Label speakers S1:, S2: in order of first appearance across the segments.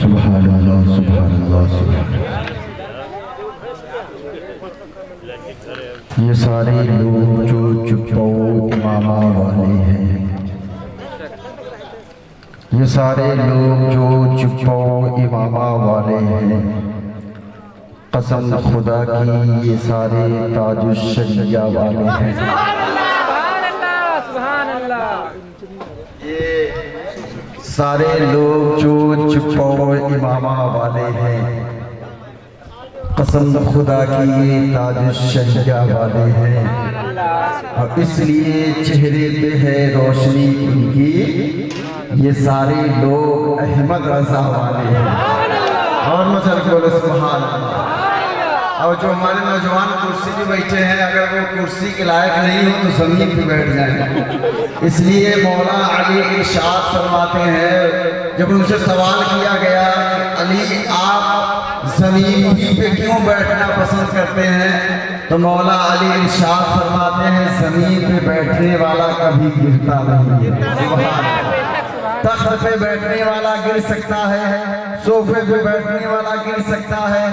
S1: सुभान अल्लाह सुभान अल्लाह सुभान। ये सारे लोग जो चुप्पो इमामा वाले हैं, ये सारे लोग जो चुप्पो इमामा वाले हैं, कसम खुदा की ये सारे ताजुश्शरिया वाले हैं। ये सारे लोग जो चुप्पो इमामा वाले हैं, कसम खुदा की ये ताजुश्शरिया वाले हैं। और इसलिए चेहरे पे है रोशनी उनकी, ये सारे लोग अहमद रजा वाले हैं। और मसल बोलो सुभान अल्लाह। और जो हमारे नौजवान कुर्सी पे बैठे हैं, अगर वो कुर्सी के लायक नहीं हो तो जमीन पे बैठ जाएंगे। इसलिए मौला अली इरशाद फरमाते हैं, जब उनसे सवाल किया गया कि अली आप जमीन ही पे क्यों बैठना पसंद करते हैं, तो मौला अली इरशाद फरमाते हैं, जमीन पे बैठने वाला कभी गिरता नहीं है। तख्त पे बैठने वाला गिर सकता है, सोफे पे बैठने वाला गिर सकता है,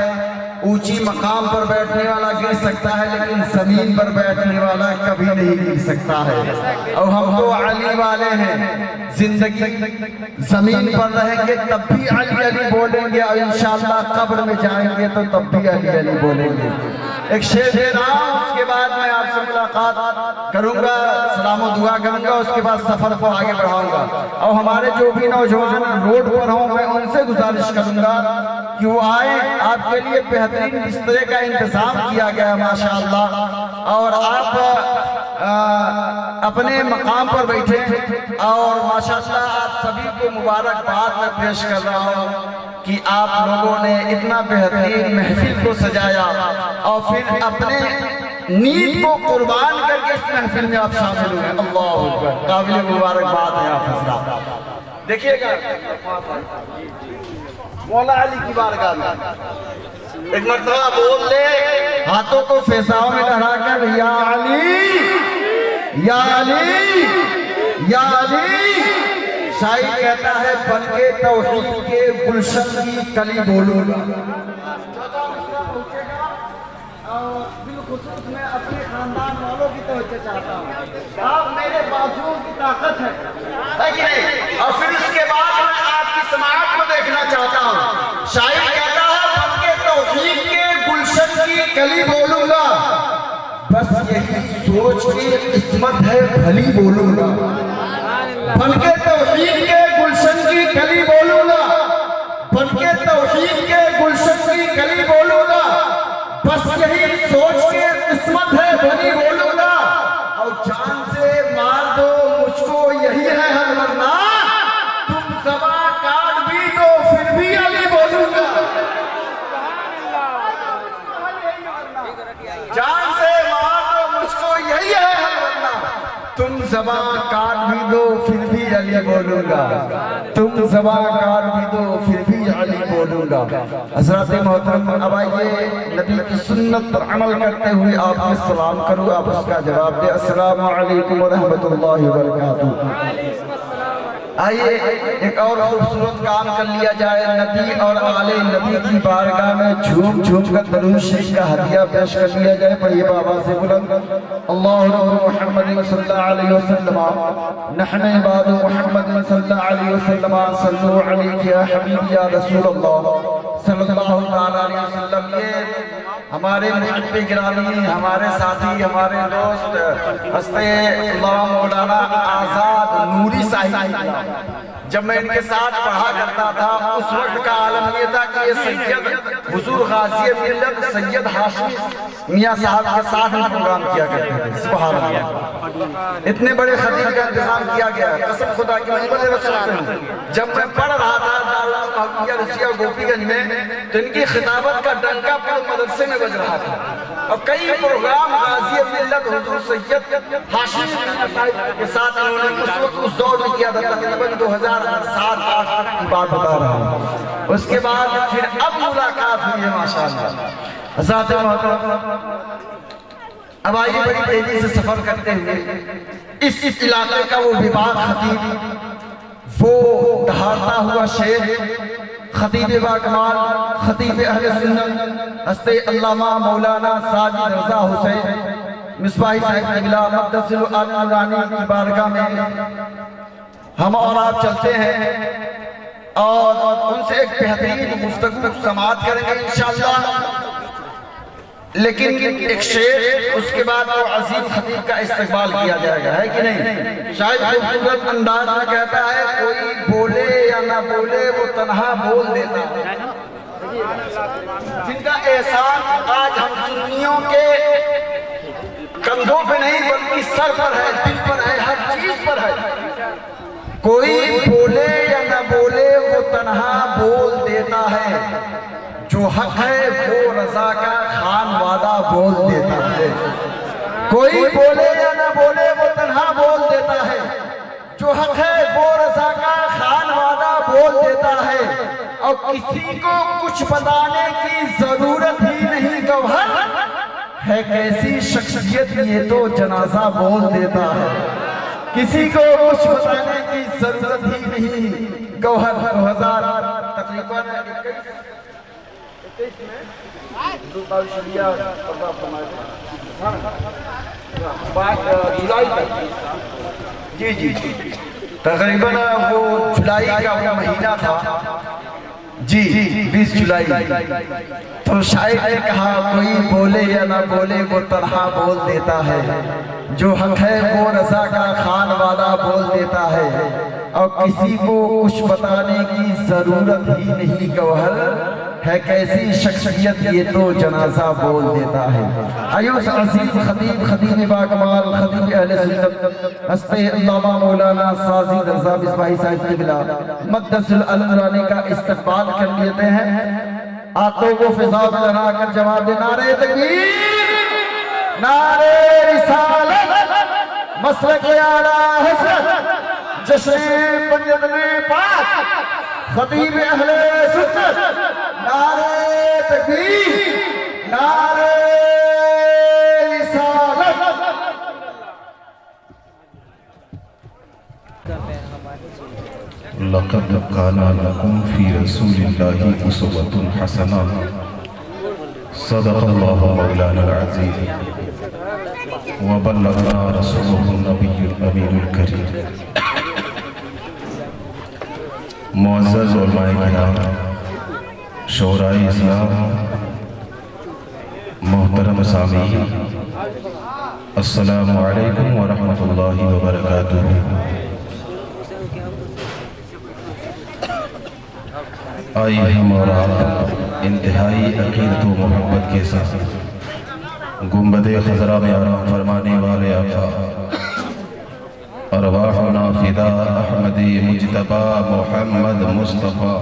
S1: ऊंची मकाम पर बैठने वाला गिर सकता है, लेकिन जमीन पर बैठने वाला कभी नहीं गिर सकता है। और हम तो अली वाले हैं, जिंदगी जमीन पर रहेंगे तब भी अली अली बोलेंगे, और इंशाअल्लाह कब्र में जाएंगे तो तब भी अली अली बोलेंगे। एक शेर दे रहा हूं, उसके बाद मैं आपसे मुलाकात करूंगा, सलाम और दुआ करूंगा, उसके बाद सफर को आगे बढ़ाऊंगा। और हमारे जो भी नौजवान रोड पर हों, मैं उनसे गुजारिश करूंगा कि वो आए, आपके लिए बेहतरीन बिस्तरे का इंतजाम किया गया है माशाअल्लाह। और आप अपने मकाम पर बैठे, और माशाअल्लाह आप सभी को मुबारकबाद मैं पेश कर रहा हूँ कि आप लोगों ने इतना बेहतरीन महफिल को सजाया, और फिर अपने नींद को कुर्बान करके इस महफिल में आप शामिल हुए। अल्लाह अकबर, काबिल मुबारकबाद है आप हजरात। देखिएगा मौला अली की बारगाह में एक मर्तबा बोल ले, हाथों को फेसाओं में लहराकर, या अली या अली या अली। शायर कहता है, बनके तौहीद के गुलशन की कली बोलूंगा। बिलखुसूस मैं अपने खानदान वालों की तवज्जो चाहता हूँ, आप मेरे बाजुओं की ताकत है कि नहीं? और फिर उसके बाद मैं आपकी समाअत को देखना चाहता हूँ। शायर कहता है, बनके तौहीद के गुलशन की कली बोलूंगा, बस यही सोच के किस्मत है भली बोलूंगा। बनके तौहीद के गुलशन की कली बोलूंगा, बनके तौहीद के गुलशन की कली बोलूंगा, बस यही सोच के किस्मत है भली बोलूंगा। और जान से मार दो मुझको यही है हल, वरना तुम ज़बां काट भी दो फिर भी अली बोलूंगा। जान से मार दो मुझको यही है हल, वरना तुम ज़बां काट भी दो फिर भी अली बोलूंगा। तुम ज़बां काट भी दो फिर भी अली बोलूंगा। हज़रात मोहतरम, अब आइए नबी की सुन्नत पर अमल करते हुए आपने सलाम करो, आप उसका जवाब दे। अस्सलामु अलैकुम व रहमतुल्लाहि व बरकातुहू। आइए एक और खूबसूरत काम कर लिया जाए, नबी और आले नबी की बारगाह में झूम झूम कर दरूद शरीफ का हदिया पेश कर लिया जाए। पढ़िए बाबा से बुलंद, अल्लाहु मुहम्मद सल्लल्लाहु अलैहि वसल्लम, नहनु इबादु मुहम्मद सल्लल्लाहु अलैहि वसल्लम, सल्लु अलैहि या हबीबी या रसूलल्लाह सल्लल्लाहु अलैहि वसल्लम। ये हमारे मुहब्बे गिरामी, हमारे साथी, हमारे दोस्त हस्ते मौलाना आजाद नूरी साहिब, जब मैं इनके साथ पढ़ा करता था, उस वक्त का आलम ये था कि ये सैयद हुजूर गाज़ी मिल्लत सैयद हाशिमी मियां साहब के साथ में प्रोग्राम किया करते थे। सुभान अल्लाह, इतने बड़े खतीब का इंतजाम किया गया है, कसम खुदा की मैं बड़े रसूल। जब मैं पढ़ रहा था रसिया गोपीगंज में, तो इनकी खिताबत का डंका पूरे मदरसे में बज रहा था, और कई प्रोग्राम गाज़ी मिल्लत हुजूर सैयद हाशिमी के साथ इन्होंने उस वक्त उस दौर में किया था। तकरीबन 2007-8 की बात बता रहा हूँ। उसके बाद फिर अब मुलाकात हुई है माशाअल्लाह। हज़रात मोहतरम, अब आइए बड़ी तेजी से सफर करते हुए इस इलाके का वो विभाग खतीब, वो दहाड़ता हुआ शेर, खतीब बाकमाल खतीब अहले सुन्नत हस्ते अल्लामा मौलाना साजिद रज़ा हुसैन मिसबाही साहिब क़िबला मक़दसुल आला नूरानी की बारगाह में हम और आप चलते हैं और उनसे एक बेहतरीन गुफ्तगू समाअत करेंगे इंशाअल्लाह। लेकिन एक शेर, उसके बाद वो अजीम खतीब का इस्तकबाल किया जाएगा, है कि नहीं? शायद खूबसूरत अंदाज में कहता है, कोई बोले या ना बोले वो तन्हा बोल देता है। जिनका एहसान आज हम सुन्नियों के कंधों पे नहीं बल्कि सर पर है, दिल पर है, हर चीज पर है। कोई बोले या ना बोले वो तन्हा बोल देता है, जो हक है वो रजा का खान वादा बोल देता है। कोई बोले या ना बोले वो तन्हा बोल देता है, जो हक है वो रजा का खान वादा बोल देता है। और किसी को कुछ बताने की जरूरत ही नहीं, गौहर है कैसी शख्सियत ये तो जनाजा बोल देता है। किसी को कुछ बताने की जरूरत ही नहीं, गौहर 2000 तकरीबन 21 में जुलाई जी तकरीबन वो जुलाई का वो महीना था जी, 20 जुलाई। तो शायद ने कहा, कोई बोले या ना बोले वो तन्हा बोल देता है, जो हक है वो रजा का खान वादा बोल देता है। और किसी को कुछ बताने की जरूरत ही नहीं, गौहर है कैसी शख्सियत ये तो जनाजा बोल देता है। आयुस अजीम खतीब खतीब बाकमाल खतीब अहले सुन्नत हस्ते अल्लामा मौलाना साजिद रज़ा मिसबाही साहिब क़िबला मक़दसुल आला नूरानी का इस्तक़बाल कर लेते हैं। आतों को फिज़ा में लहराकर जवाब दे, नारे तकबीर, नारे रिसालत, मसलक आला हज़रत, जश्न पंजतने पाक, खतीब अहले सुन्नत, नारे तकबीर, नारे रिसालत।
S2: लक़द काना लकुम फ़ी रसूलिल्लाहि उसवतुन हसना, सदक़ल्लाहु मौलाना अज़ीज़ व बल्लगना रसूलुहुन नबियुल अमीनुल करीम। मुअज़्ज़ज़ उलमाए किराम, शोराए इस्लाम, मोहतरम सामीईन, अस्सलामु अलैकुम व रहमतुल्लाहि व बरकातुहू। आइए हम और आप इंतहाई अक़ीदत व मोहब्बत के साथ गुंबदे खज़रा में आराम फरमाने वाले आका अरवाहुना फ़िदा अहमदी मुज्तबा मोहम्मद मुस्तफ़ा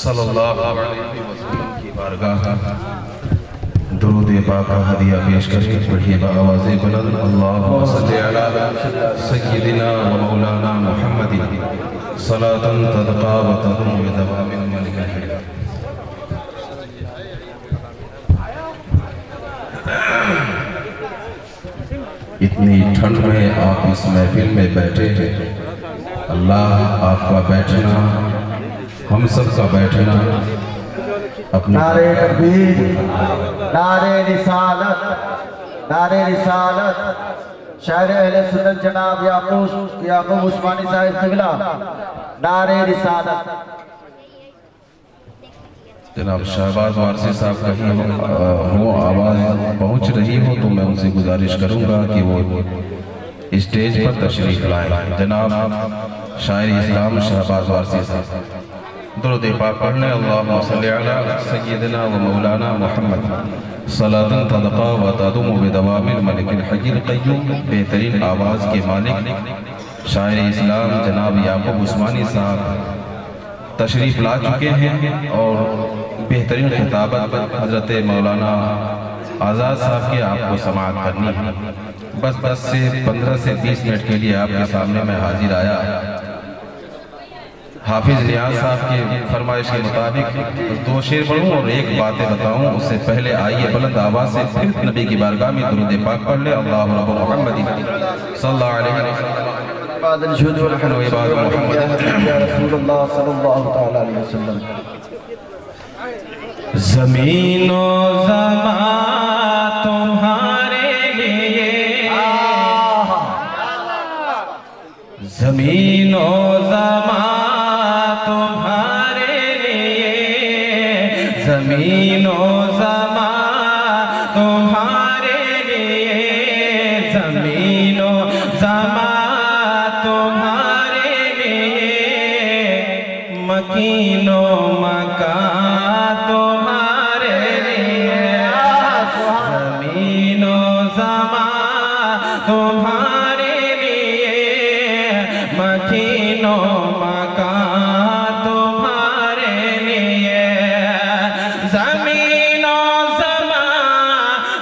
S2: सल्लल्लाहु अलैहि वसल्लम की बारगाह दुरूद पाक का हदिया पेश करके पढ़िए आवाज़ बुलंद, अल्लाहुम्मा सल्लि अला सय्यिदिना व मौलाना मुहम्मदिन सलातन तदक़ा व तदुम बिदवामिल मलिकिल। इतनी ठंड में आप इस महफिल में बैठे हैं, अल्लाह आपका बैठना, हम सब का बैठना अपने
S1: नारे तकबीर, नारे रिसालत, नारे रिसालत। शायर अहले सुन्नत जनाब याकूब उस्मानी साहिब क़िबला, नारे रिसालत।
S2: जनाब शहबाज वारसी साहब कहीं हो आवाज़ पहुंच रही हो तो मैं उनसे गुजारिश करूंगा कि वो स्टेज पर तशरीफ लाएं। जनाब शायर इस्लाम शहबाज वारसी साहब दुरूद पाक पढ़ने, अल्लाहुम्मा सल्लि अला सय्यिदिना व मौलाना मुहम्मद सलातन तदक़ा व तदुम बिदवामिल मलिकिल हय्यिल क़य्यूम। बेहतरीन आवाज़ के मालिक शायर इस्लाम जनाब याकूब उस्मानी साहब तशरीफ ला चुके हैं और बेहतरीन खिताबत हज़रत मौलाना आज़ाद साहब के आपको समाअत करनी है। बस 10 से 15 से 20 मिनट के लिए आपके सामने मैं हाजिर आया। हाफिज नियाज साहब की फरमाइश के मुताबिक 2 शेर पढ़ूं और 1 बातें बताऊं। उससे पहले आइए बुलंद आवाज़ से फिर नबी की बारगाह में दुरूद पाक पढ़ ले। अल्लाहु रब्बुल मुहम्मदी सल्लल्लाहु अलैहि वसल्लम। ज़मीनो ज़मा तुम्हारे लिए, ज़मीनो ज़मा तुम्हारे लिए, ज़मीनो ज़मा तुम्हारे लिए, ज़मीनो ज़मा तुम्हारे लिए, मकीनो मका तुम्हारे लिए, ज़मीनो ज़मा तुम्हारे लिए, मकीनो मका तुम्हारे लिए, ज़मीनो ज़मा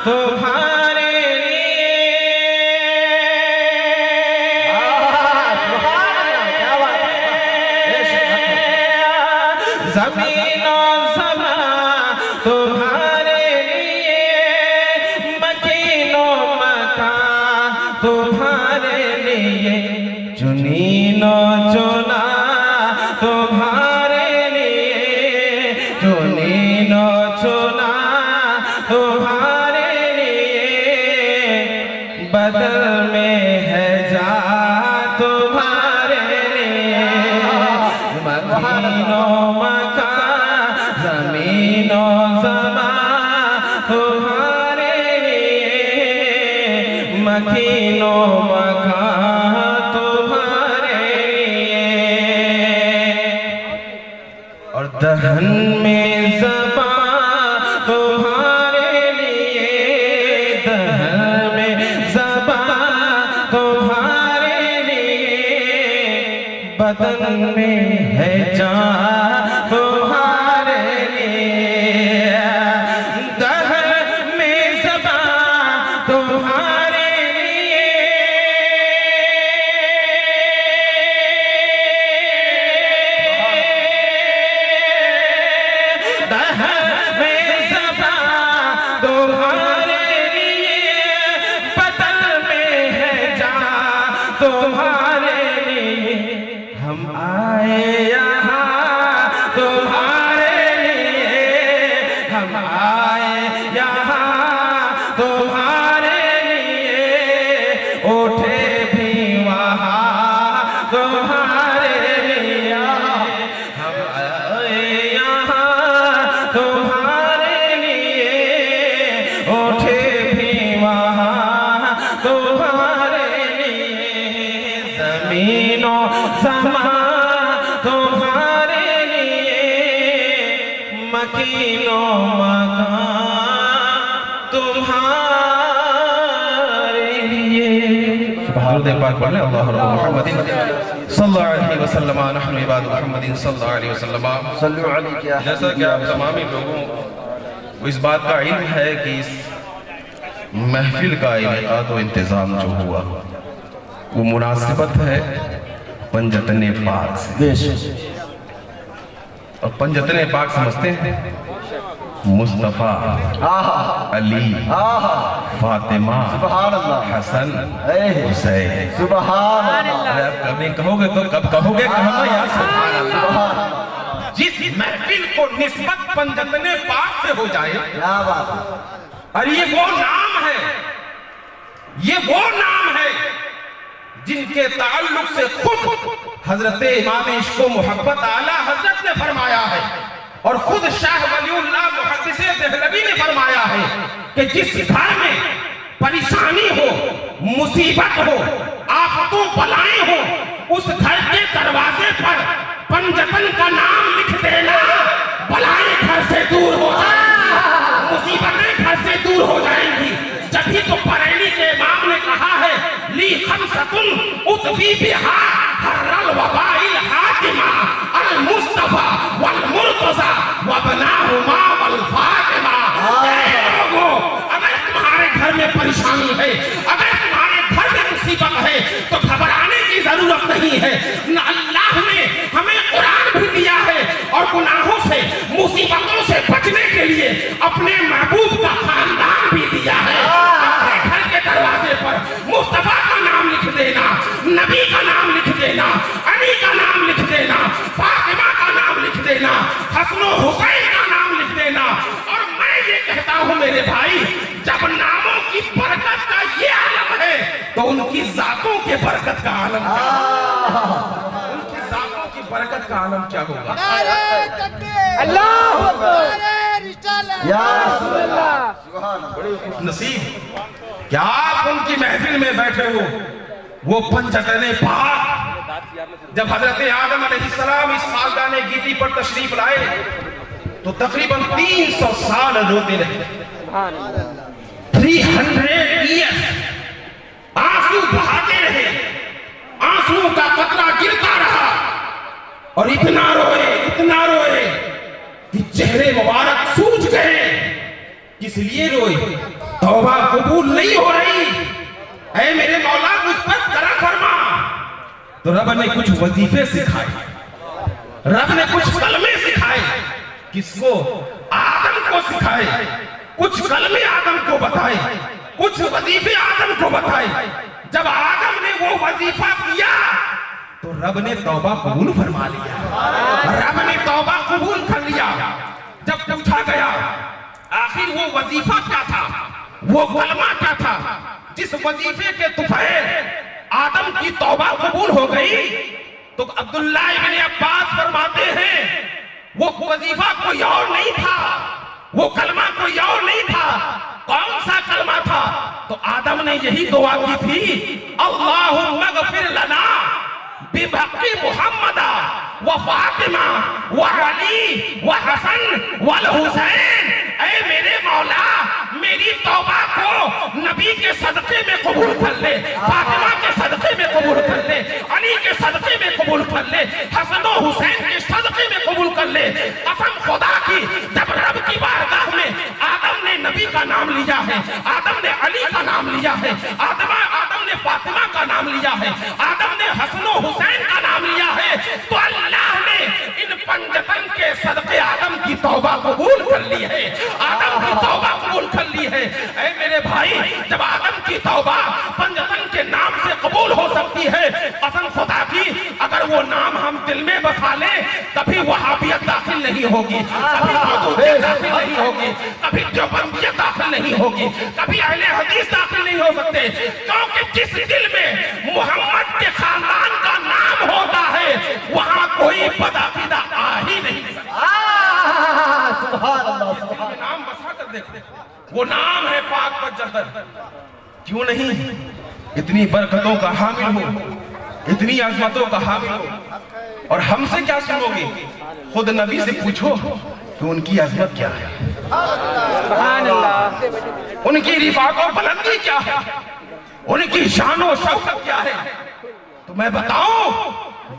S2: तुम्हारे ज़मीनो ज़मा तुम्हारे लिए, मकीनो मका तुम्हारे लिए, चुनीनो चुना तुम्हारे लिए, चुनीनो चुना तुम्हारे लिए, बदल में है जा तुम्हारे लिए, मकीनो मका ज़मीनो ज़मा तुम्हारे लिए, मकीनो मका तुम्हारे लिए, और दहन में ज़बा तुम्हारे लिए, दहन में ज़बा तुम्हारे लिए, बदन में है जान तुम्हारे लिए, दहन में ज़बा तुम्हारे लिए, दहन में ज़बा तुम्हारे लिए, बदन में है जान तुम्हारे लिए, हम आए यहाँ तुम्हारे लिए, हम आए यहाँ तुम्हारे लिए, उठे भी वहाँ तुम्हारे लिए, हम आए यहाँ तुम्हारे लिए, उठे भी वहाँ तुम्हारे लिए, ज़मीनो ज़मा तुम्हारे लिए, मकीनो मका तुम्हारे लिए। सुभान पाक पढ़ ले, अल्लाह रब्बुल मुहम्मदिन सल्लल्लाहु अलैहि वसल्लम, नहनु इबादु मुहम्मदिन सल्लल्लाहु अलैहि वसल्लम।
S1: सल्लु अलैहि।
S2: जैसा कि आप तमामी लोगों को इस बात का इल्म है कि इस महफिल का इनेकाद व इंतज़ाम जो हुआ वो मुनासिबत है पंजतने पाक से, और पंजतने पाक समझते हैं मुस्तफ़ा, अली, फातिमा, हसन, हुसैन।
S1: सुभान अल्लाह।
S2: अरे आप कभी कहोगे तो कब कहोगे, कहना यार सुभान अल्लाह। जिस महफिल को निस्बत पंजतने पाक से हो जाए,
S1: क्या बात है।
S2: और ये वो नाम है, ये वो नाम है जिनके ताल्लुक से खुद हजरत इमाम इश्क़ व मोहब्बत आला हजरत ने फरमाया है, और खुद शाह वलीउल्लाह मुहद्दिसे देहलवी ने फरमाया है कि जिस घर में परेशानी हो, मुसीबत हो, आफतों बलाएं हो, उस घर के दरवाजे पर पंजतन का नाम लिख देना, बलाएं घर से दूर हो जाएंगी, मुसीबतें घर से दूर हो जाएंगी। जब भी तो बरेली के इमाम ने कहा है, ली खमसतुन उतफी बिहा हर्रल वबाइल हातिमा अल मुस्तफा वल मुर्तज़ा वबनाहुमा वल फातिमा। अगर तुम्हारे घर में परेशानी है, अगर तुम्हारे घर में मुसीबत है, तो घबराने की जरूरत नहीं है। अल्लाह ने हमें कुरान भी दिया है, और गुनाहों से, मुसीबतों से बचने के लिए अपने महबूब का खानदान भी दिया है। अपने घर के दरवाजे पर मुस्तफा का नाम लिख देना, नबी का नाम
S3: हसन हुसैन का नाम लिख देना। और मैं ये कहता हूं मेरे भाई, जब नामों की बरकत का ये आलम है तो उनकी जातों के बरकत का आलम क्या होगा? उनकी जातों की बरकत का आलम क्या होगा?
S4: अल्लाहू अकबर, या रसूल अल्लाह।
S3: नसीब क्या आप उनकी महफिल में बैठे हो। वो पंचतने पाक जब हजरत आदम अलैहिस्सलाम इस सालदाने गीती पर तशरीफ लाए तो तकरीबन 300 साल रोते रहे। 300 ईयर्स आंसू बहाते रहे, आंसुओं का कतरा गिरता रहा और इतना रोए कि चेहरे मुबारक सूज गए। किस लिए रोए? तौबा कबूल नहीं हो रही। ऐ मेरे मौला मुझ पर करम फरमा। तो रब ने कुछ वजीफे सिखाए, रब ने कुछ कलमे सिखाए। किसको? आदम को सिखाए। कुछ कलमे आदम को बताए, कुछ वजीफे आदम को बताए। जब आदम ने वो वजीफा किया तो रब ने तौबा कबूल फरमा लिया। रब ने तौबा कबूल कर लिया। जब पूछा गया आखिर वो वजीफा क्या था, वो कलमा क्या था जिस वजीफे के तुफैल आदम की तौबा कबूल हो गई? तो अब्दुल्ला इब्न अब्बास फरमाते हैं वो वजीफा कोई और नहीं था, वो कलमा कोई और नहीं था। कौन सा कलमा था? तो आदम ने यही दुआ की थी, अल्लाहुम्मा गफिर लना बिहक़्क़ि मुहम्मदा व फातिमा व अली व हसन वल हुसैन। ऐ मेरे मौला, मेरी तौबा को नबी के सदक़े में कबूल कर ले, फातिमा के सदक़े में कबूल कर ले, अली के सदक़े में कबूल कर ले, हसन और हुसैन के सदक़े में कबूल कर ले। कसम खुदा की, जब रब की बारगाह में आदम ने नबी का नाम लिया है, आदम ने अली का नाम लिया है, आदम ने फातिमा का नाम लिया है, आदम ने हसन और हुसैन का नाम लिया है, तो अल्लाह ने इन पंजतन के सदक़े आदम की तौबा कबूल कर ली है। आदम की तौबा कबूल कर ली है। ऐ मेरे भाई, जब आदम की तौबा पंजतन के नाम से कबूल हो सकती है, कसम खुदा की, अगर वो नाम हम दिल में बसा ले कभी वहाबियत दाखिल नहीं होगी, कभी मौदूदियत दाखिल नहीं होगी, कभी देवबंदियत दाखिल नहीं होगी, कभी अहले हदीस दाखिल नहीं हो सकते। क्योंकि जिस दिल में मोहम्मद के खानदान का नाम होता है वहां कोई बदअकीदा आ ही नहीं सकता। नाम बसा कर देखो, वो नाम है पाक पंजतन। क्यों नहीं? इतनी बरकतों का हामिल हो, इतनी अजमतों का हामिल हो, और हमसे क्या सुनोगे? खुद नबी से पूछो कि उनकी अजमत क्या है, उनकी रिफात और बुलंदी क्या है, उनकी शान और शौकत क्या है। तो मैं बताऊं,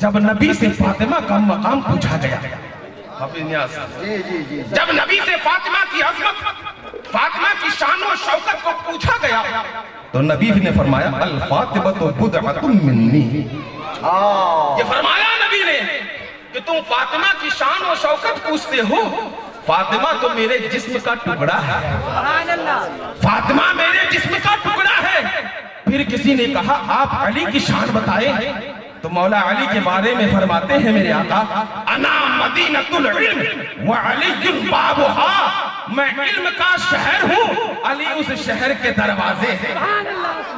S3: जब नबी से फातिमा का मकाम पूछा गया, जब नबी से फातिमा की अजमत, फातिमा की शान और शौकत को पूछा गया तो नबी ने फरमाया, अल फातिमतु बुदअतुम मिन्नी। ये फरमाया नबी ने कि तुम फातिमा की शान और शौकत पूछते हो, फातिमा तो मेरे जिस्म का टुकड़ा है, फातिमा मेरे जिस्म का टुकड़ा है। फिर किसी ने कहा आप अली की शान बताएं, तो मौला अली के बारे में फरमाते हैं मेरे आका, अना मदीनतुल इल्म व अलीयुन बाबुहा, मैं इल्म का शहर हूँ, अली उस शहर के दरवाजे हैं,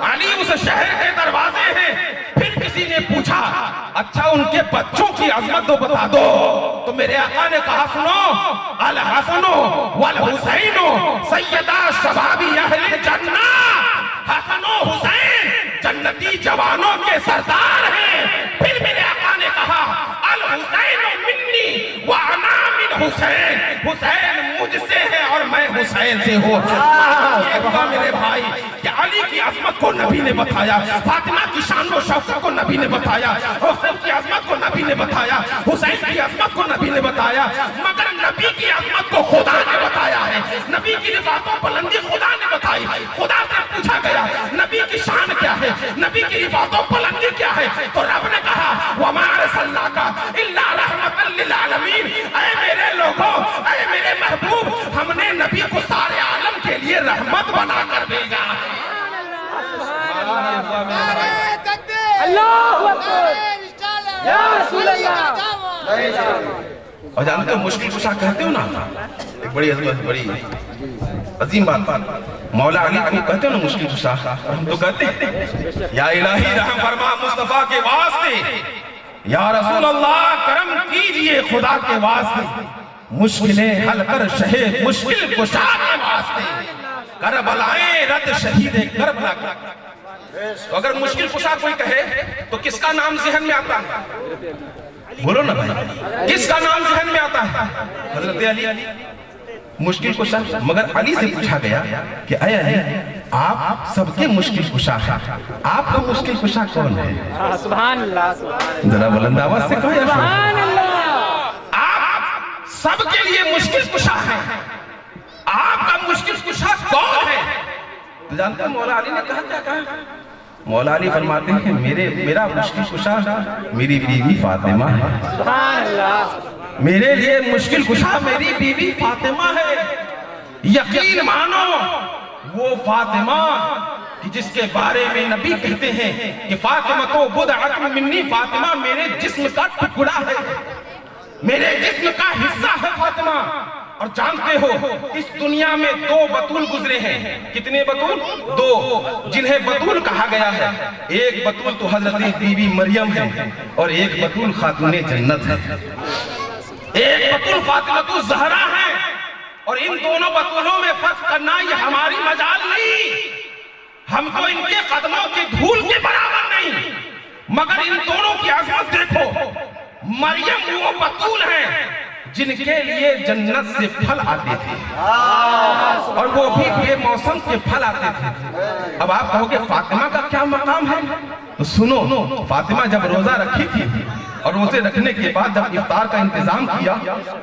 S3: अली उस शहर के दरवाजे हैं। फिर किसी ने पूछा अच्छा उनके बच्चों की अजमत तो बता दो, तो मेरे आका ने कहा सुनो, अल हसनो वल हुसैनो सैयदा शबाबी अहले जन्नत, हसनो हुसैन जन्नती जवानों के सरदार हैं। फिर मेरे आका ने कहा अल हुसैन मिन्नी व अना मिन हुसैन, हुसैन मुझसे है और मैं हुसैन से हूँ। मेरे भाई, अली की अजमत को नबी ने बताया, फातिमा की शान व शौकत को नबी ने बताया, हुसैन की अजमत को नबी ने बताया, हुसैन की अजमत को नबी ने बताया, मगर नबी की अजमत को खुदा ने बताया है, नबी की रिफात बुलंदी खुदा ने बताई। खुदा से पूछा गया नबी की शान क्या है, नबी की रिफात बुलंदी क्या है, तो रब ने कहा वमा अरसलनाका इल्ला रहमतल लिल आलमीन। ऐ मेरे लोगों, ऐ मेरे महबूब, हमने नबी को सारे आलम के लिए रहमत बनाकर भेजा है।
S4: अल्लाहू अकबर, या रसूल अल्लाह।
S3: और जानते हो मुश्किल कुशा कहते हो ना, एक बड़ी बड़ी अजीम बात, मौला अली को कहते हो ना मुश्किल कुशा, और हम तो कहते हैं या इलाही रहम फरमा मुस्तफा के वास्ते, या रसूल अल्लाह करम कीजिए खुदा के वास्ते, मुश्किलें हल कर शहे मुश्किल कुशा के वास्ते, करबलाए रद शहीद करबला। तो अगर मुश्किल कुशा कोई कहे तो किसका नाम जहन में आता है? बोलो ना भाई, किसका नाम जहन में आता है? हजरत अली मुश्किल कुशा। मगर अली से पूछा गया कि अय अली, आप सबके मुश्किल कुशा हैं, आपका मुश्किल कुशा कौन है?
S5: सुभान अल्लाह,
S3: जरा बुलंद आवाज से कहो।
S5: सुभान अल्लाह।
S3: आप सबके लिए मुश्किल कुशा है, आपका मुश्किल कुशा कौन है? तो जानते हो मौला अली ने कहा क्या कहा? मौला अली फरमाते हैं मेरा मुश्किल कुशा मेरी बीवी फातिमा है।
S5: सुभान अल्लाह।
S3: मेरे लिए मुश्किल कुशा मेरी बीवी फातिमा है। यकीन मानो वो फातिमा कि जिसके बारे में नबी कहते हैं कि फातिमा तो बुदअतुम मिन्नी, फातिमा मेरे जिस्म का टुकड़ा है, मेरे जिस्म का हिस्सा है फातिमा। और जानते हो इस दुनिया में दो बतूल गुजरे हैं। कितने बतूल? दो, जिन्हें बतूल कहा गया है। एक बतूल तो हजरत बीबी मरियम है और एक बतूल खातूने जन्नत है। एक बतूल फातिमा ज़हरा है और इन दोनों बतूलों में फर्क करना ये हमारी मजाल नहीं, हमको इनके कदमों की धूल के बराबर नहीं। मगर इन दोनों की अजमत देखो, मरियम वो बतूल है जिनके लिए जन्नत से फल आते थे और वो भी बेमौसम के फल आते थे। अब आप कहोगे फातिमा का क्या मकाम है? तो सुनो, फातिमा जब रोजा रखी थी और रोजे रखने के बाद जब इफ्तार का इंतजाम किया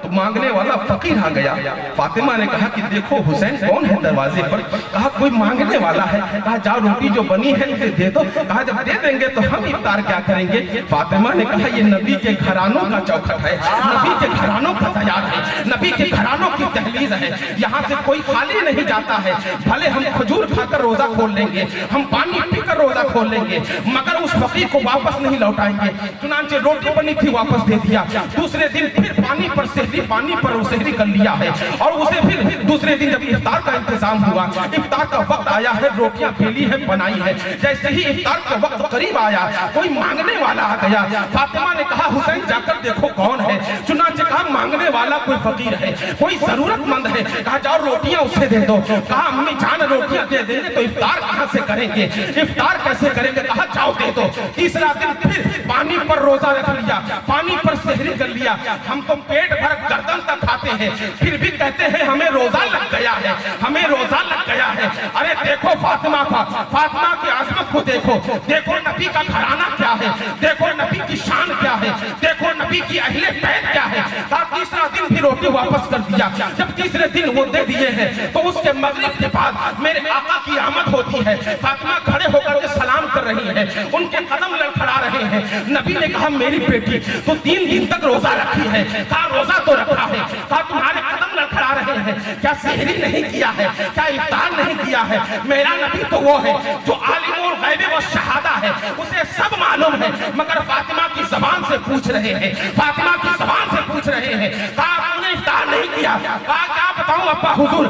S3: तो मांगने वाला फकीर आ गया। फातिमा ने कहा कि देखो हुसैन कौन है दरवाजे पर? कहा कोई मांगने वाला है। कहा जाओ रोटी जो बनी है उसे दे दो। कहा जब दे देंगे तो हम इफ्तार क्या करेंगे? फातिमा ने कहा ये नबी के घरानों का चौखट है, नबी के घरानों का तैयार है, नबी के घरानों की दहलीज है, यहाँ से कोई खाली नहीं जाता है। भले हम खजूर खाकर रोजा खोल लेंगे, हम पानी पीकर रोजा खोल लेंगे, मगर उस फकीर को वापस नहीं लौटाएंगे। चुनांचे रोटी बनी थी वापस दे दिया, दूसरे दिन फिर पानी पर सेहरी, पानी पर सेहरी कर लिया है और उसे फिर दूसरे दिन जब इफ्तार का इंतजाम हुआ, इफ्तार का वक्त आया है, रोटियां बेली है, बनाई है। जैसे ही इफ्तार का वक्त करीब आया कोई मांगने वाला आ गया। फातिमा ने कहा हुसैन जाकर देखो कौन है। चुनांचे कहा मांगने वाला कोई फकीर है, कोई जरूरतमंद है। कहा जाओ रोटियां उसे दे दो। कहा अम्मी जान रोटियां दे देंगे तो इफ्तार कहां से करेंगे, इफ्तार कैसे करेंगे? कहा जाओ दे दो। तीसरा दिन फिर पानी पर रोजा रख लिया, पानी पर सेहरी कर लिया। हम तो पेट भर गर्दन तक खाते हैं फिर भी कहते हैं हमें रोजा लग गया है, हमें रोजा लग गया है। अरे देखो फातिमा का, फातिमा की आजमत को देखो, देखो नबी का घराना क्या है, देखो नबी की शान क्या है, देखो नबी की अहले बैत क्या है। तीसरा दिन भी रोटी वापस कर दिया। जब तीसरे दिन वो दे दिए हैं तो उसके मगरिब के बाद मेरे आका की आमद होती है। फातिमा खड़े होकर के सलाम कर रही है, उनके कदम लड़खड़ा रहे हैं। नबी ने कहा मेरी बेटी तो 3 दिन तक रोजा रखी है। कहा रोजा तो रखा है। कहा तुम्हारे कदम लड़खड़ा रहे हैं, क्या सेहरी नहीं किया है, क्या इफ्तार नहीं किया है? मेरा नबी तो वो है जो आलिमुल गैब व शहादा है, उसे सब मालूम है। मगर फातिमा की जबान से पूछ रहे हैं, फातिमा की जबान से पूछ रहे हैं। कहा आपने इफ्तार नहीं किया। कहा क्या बताऊं अब्बा हुजूर,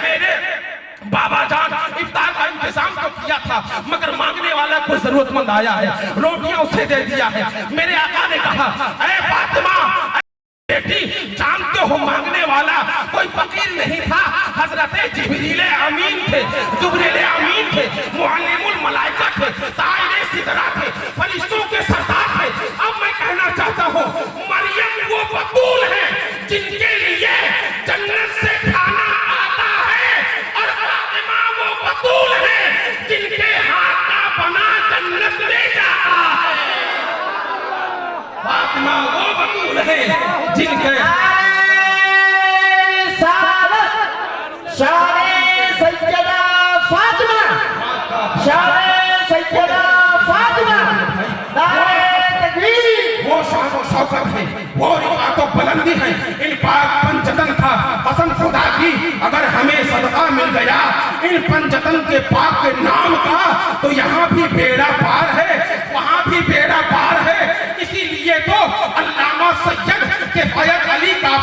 S3: मेरे बाबा जान इफ्तार का इंतजाम तो किया था मगर मांगने वाला कोई जरूरतमंद आया है, रोटियां उसे दे दिया है। मेरे आका ने कहा ऐ फातिमा बेटी, जानते हो मांगने वाला कोई फकीर नहीं था, हजरत जिब्रील अमीन थे, जिब्रील अमीन थे, मुअल्लिमुल मलाइका थे, ताइरे सिदरा थे, फरिश्तों के सरदार थे। अब मैं कहना चाहता हूँ मरियम वो बतूल है जिनके लिए जन्नत से खाना आता है और फातिमा वो बतूल है जिनके हाथ का बना जन्नत में जाता है। फातिमा वो बतूल है जिनके
S4: शाने सैयदा फातिमा, शाने सैयदा फातिमा, नारे तकबीर।
S3: वो शान और शौकत है, वो रिफात और बुलंदी है। इन पाक पंचतन का कसम खुदा की अगर हमें सदका मिल गया इन पंचतन के पाक के नाम का तो यहाँ भी बेड़ा पार है, वहाँ भी बेड़ा पार है। इसीलिए तो अल्लामा सैयद किफायत अली का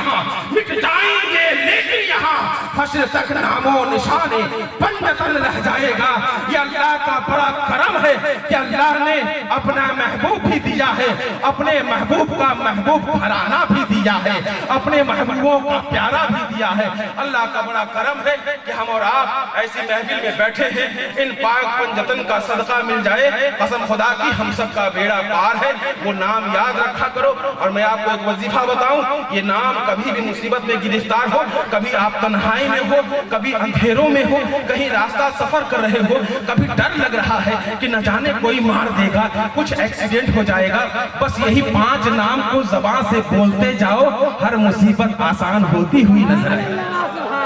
S3: यहाँ मिट जाएंगे, लेकिन यहाँ हश्र तक नामो निशाने पंजतन रह जाएगा। ये अल्लाह का बड़ा करम है कि अल्लाह ने अपना महबूब भी दिया है, अपने महबूब का महबूब घराना भी दिया है, अपने महबूबों का प्यारा भी दिया है। अल्लाह का बड़ा करम है कि हम और आप ऐसी महफिल में बैठे हैं। इन पाक पंजतन का सदका मिल जाए, कसम खुदा की हम सब का बेड़ा पार है। वो नाम याद रखा करो। और मैं आपको एक वजीफा बताऊं, ये नाम कभी भी मुसीबत में गिरफ्तार हो, कभी आप तन्हाई में हो, कभी अंधेरों में हो, कहीं रास्ता सफर कर रहे हो, कभी डर लग रहा है कि न जाने कोई मार देगा, कुछ एक्सीडेंट हो जाएगा, बस यही 5 नाम को ज़बान से बोलते जाओ, हर मुसीबत आसान होती हुई नजर आए।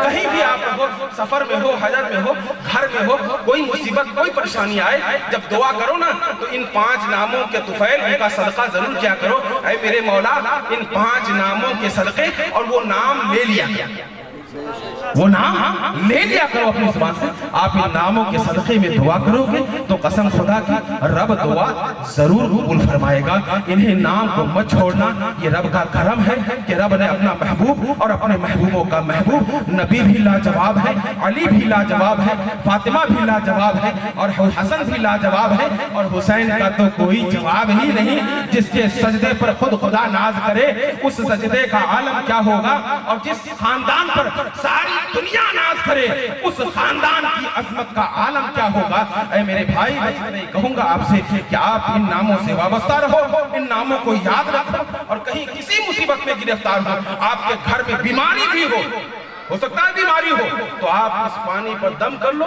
S3: कहीं भी आप हो, सफर में हो, हजर में हो, घर में हो, कोई मुसीबत कोई परेशानी आए, जब दुआ करो ना तो इन 5 नामों के तुफैल उनका सदका जरूर किया करो। ऐ मेरे मौला, इन 5 नामों के सदके, और वो नाम ले लिया, वो नाम ले लिया करो अपनी जुबान से। आप इन नामों के सदके में दुआ करोगे तो कसम खुदा की रब दुआ जरूर कबूल फरमाएगा। इन्हें नाम को मत छोड़ना, ये रब का करम है कि रब ने अपना महबूब और अपने महबूबों का महबूब, नबी भी लाजवाब है, अली भी लाजवाब है, फातिमा भी लाजवाब है, और हसन भी लाजवाब है, और हुसैन का तो कोई जवाब ही नहीं। जिसके सजदे पर खुद खुदा नाज करे, उस सजदे का आलम क्या होगा। और जिस खानदान पर सारी दुनिया नाज करे, उस खानदान की अजमत का आलम क्या होगा। ऐ मेरे भाई, मैं कहूंगा आपसे कि आप इन नामों से वाबस्ता रहो, इन नामों को याद रखो, और कहीं किसी मुसीबत में गिरफ्तार हो, आपके घर में बीमारी भी हो सकता है बीमारी हो, तो आप इस पानी पर दम कर लो,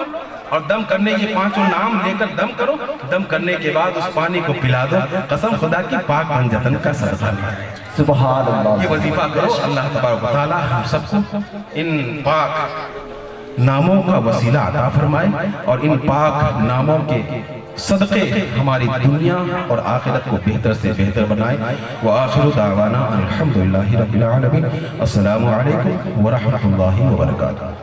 S3: और दम करने ये 5 नाम लेकर दम करो। दम करने के बाद उस पानी को पिला दो, कसम खुदा की पाक पंजतन का सदका ले।
S1: सुभान अल्लाह।
S3: ये वजीफा करो। अल्लाह तबारक व तआला हम सबको इन पाक नामों का वसीला अता फरमाए, और इन पाक नामों के सदक़े हमारी दुनिया और आखिरत को बेहतर से बेहतर बनाए। व आखिरु दावाना अल्हम्दुलिल्लाहि रब्बिल आलमीन। अस्सलामु अलैकुम व रहमतुल्लाहि व बरकातुहू।